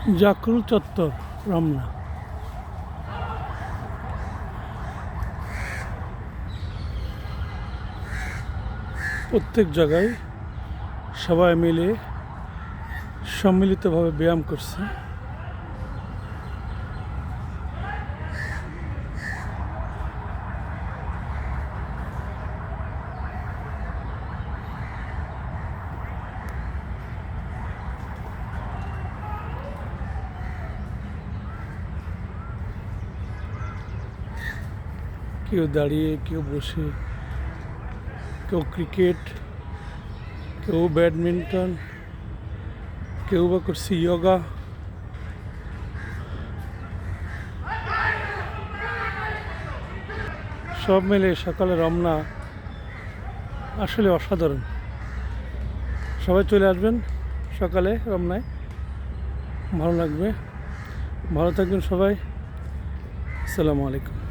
জাকরুল চত্বর, রমনা। প্রত্যেক জায়গায় সবাই মিলে সম্মিলিতভাবে ব্যায়াম করছে। কেউ দাঁড়িয়ে, কেউ বসে, কেউ ক্রিকেট, কেউ ব্যাডমিন্টন, কেউ বা করছে যোগা। সব মিলে সকালে রমনা আসলে অসাধারণ। সবাই চলে আসবেন সকালে রমনায়, ভালো লাগবে। ভালো থাকবেন সবাই। আসসালামু আলাইকুম।